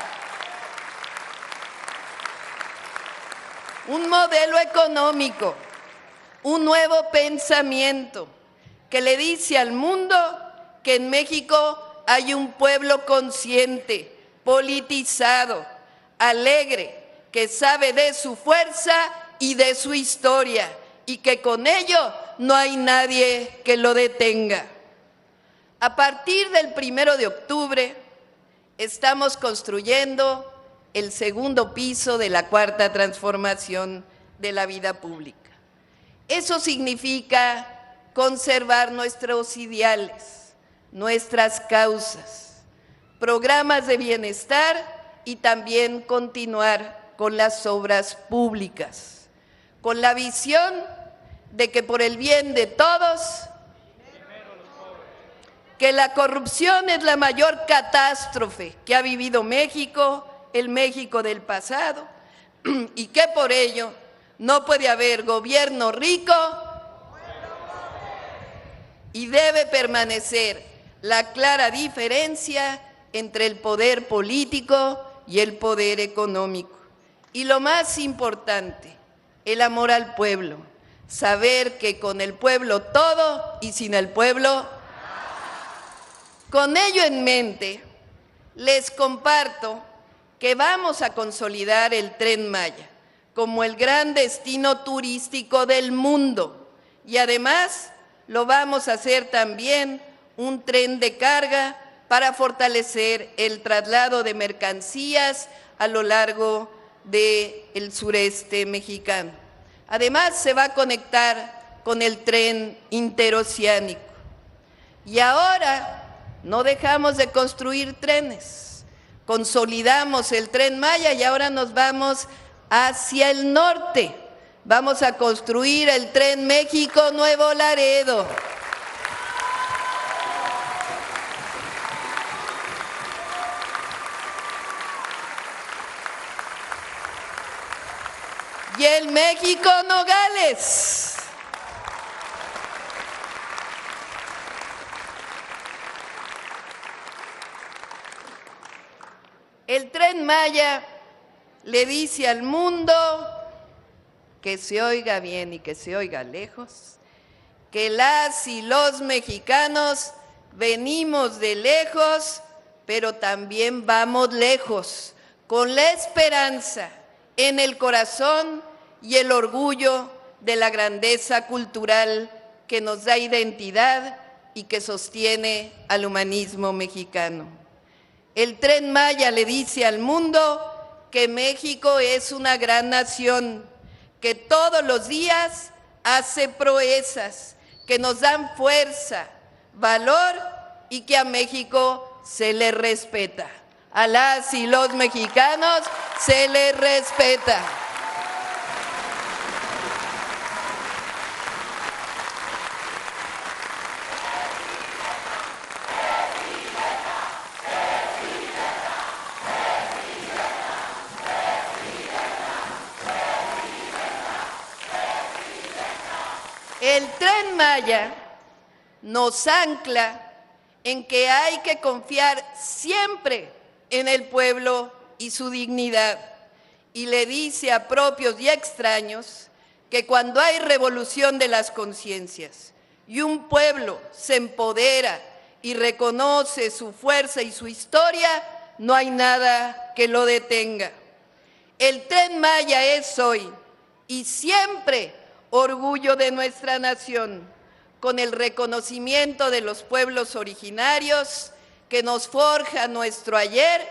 un modelo económico, un nuevo pensamiento que le dice al mundo que en México hay un pueblo consciente, politizado, alegre, que sabe de su fuerza y de su historia y que con ello no hay nadie que lo detenga. A partir del 1 de octubre estamos construyendo el segundo piso de la cuarta transformación de la vida pública. Eso significa conservar nuestros ideales, nuestras causas, programas de bienestar y también continuar con las obras públicas, con la visión de que por el bien de todos, que la corrupción es la mayor catástrofe que ha vivido México, el México del pasado, y que por ello no puede haber gobierno rico y debe permanecer la clara diferencia entre el poder político y el poder económico. Y lo más importante, el amor al pueblo, saber que con el pueblo todo y sin el pueblo. Con ello en mente, les comparto que vamos a consolidar el Tren Maya como el gran destino turístico del mundo y además lo vamos a hacer también un tren de carga para fortalecer el traslado de mercancías a lo largo del sureste mexicano. Además, se va a conectar con el tren interoceánico. Y ahora no dejamos de construir trenes, consolidamos el Tren Maya y ahora nos vamos hacia el norte. Vamos a construir el Tren México-Nuevo Laredo. Y el México-Nogales. El Tren Maya le dice al mundo, que se oiga bien y que se oiga lejos, que las y los mexicanos venimos de lejos, pero también vamos lejos, con la esperanza en el corazón y el orgullo de la grandeza cultural que nos da identidad y que sostiene al humanismo mexicano. El Tren Maya le dice al mundo que México es una gran nación, que todos los días hace proezas, que nos dan fuerza, valor y que a México se le respeta. A las y los mexicanos se les respeta. El Tren Maya nos ancla en que hay que confiar siempre en el pueblo y su dignidad, y le dice a propios y extraños que cuando hay revolución de las conciencias y un pueblo se empodera y reconoce su fuerza y su historia, no hay nada que lo detenga. El Tren Maya es hoy y siempre orgullo de nuestra nación, con el reconocimiento de los pueblos originarios que nos forjan nuestro ayer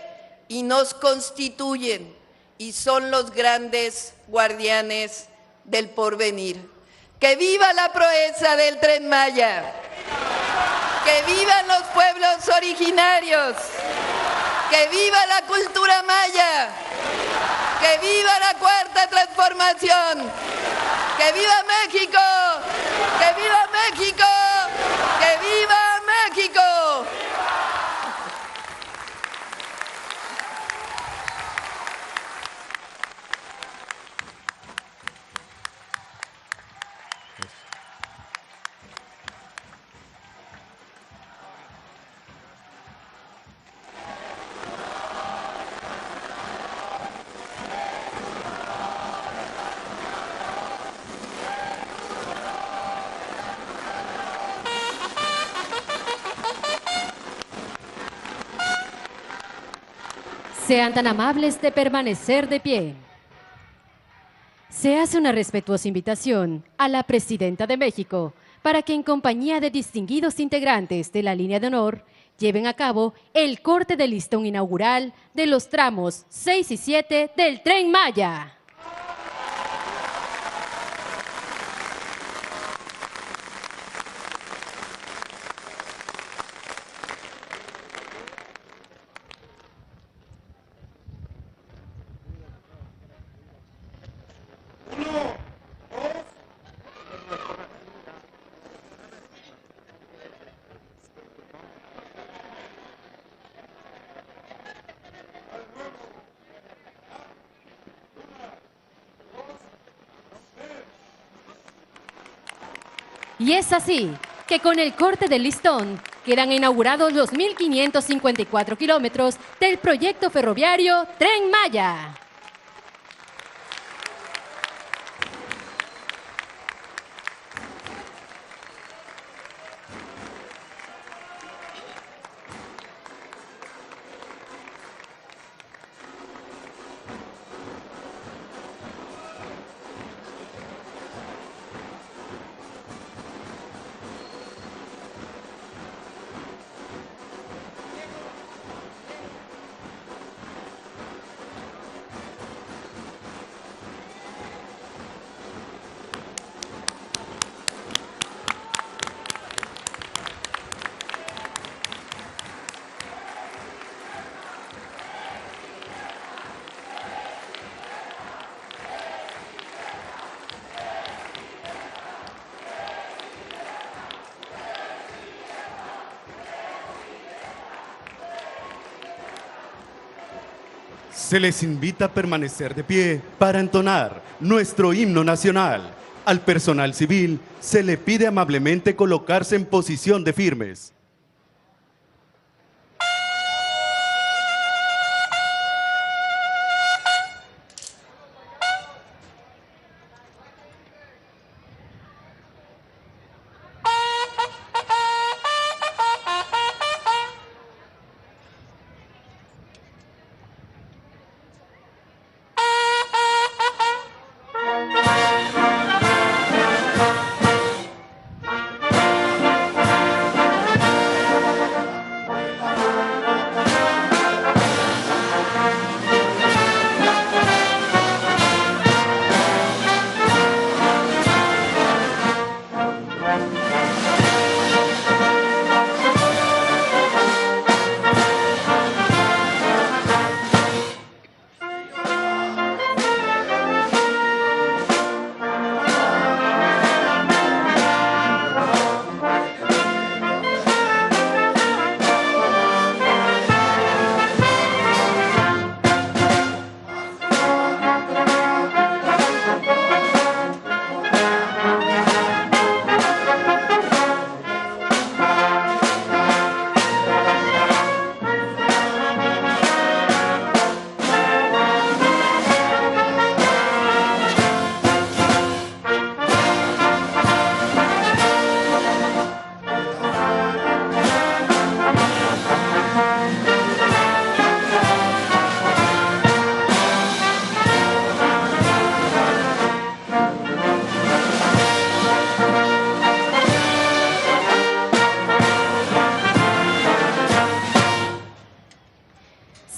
y nos constituyen, y son los grandes guardianes del porvenir. ¡Que viva la proeza del Tren Maya! ¡Que vivan los pueblos originarios! ¡Que viva la cultura maya! ¡Que viva la Cuarta Transformación! ¡Que viva México! ¡Que viva México! ¡Que viva México! Sean tan amables de permanecer de pie. Se hace una respetuosa invitación a la Presidenta de México para que en compañía de distinguidos integrantes de la línea de honor lleven a cabo el corte de listón inaugural de los tramos 6 y 7 del Tren Maya. Y es así que con el corte del listón quedan inaugurados los 1.554 kilómetros del proyecto ferroviario Tren Maya. Se les invita a permanecer de pie para entonar nuestro himno nacional. Al personal civil se le pide amablemente colocarse en posición de firmes.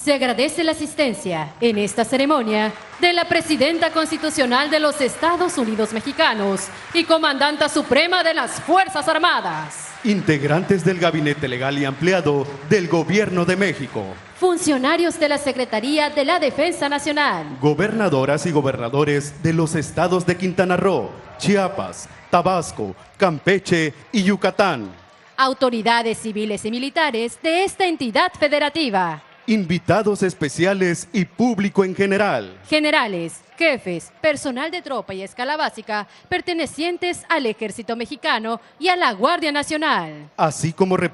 Se agradece la asistencia en esta ceremonia de la Presidenta Constitucional de los Estados Unidos Mexicanos y Comandanta Suprema de las Fuerzas Armadas. Integrantes del Gabinete Legal y Ampliado del Gobierno de México. Funcionarios de la Secretaría de la Defensa Nacional. Gobernadoras y gobernadores de los estados de Quintana Roo, Chiapas, Tabasco, Campeche y Yucatán. Autoridades civiles y militares de esta entidad federativa. Invitados especiales y público en general. Generales, jefes, personal de tropa y escala básica pertenecientes al Ejército Mexicano y a la Guardia Nacional. Así como representantes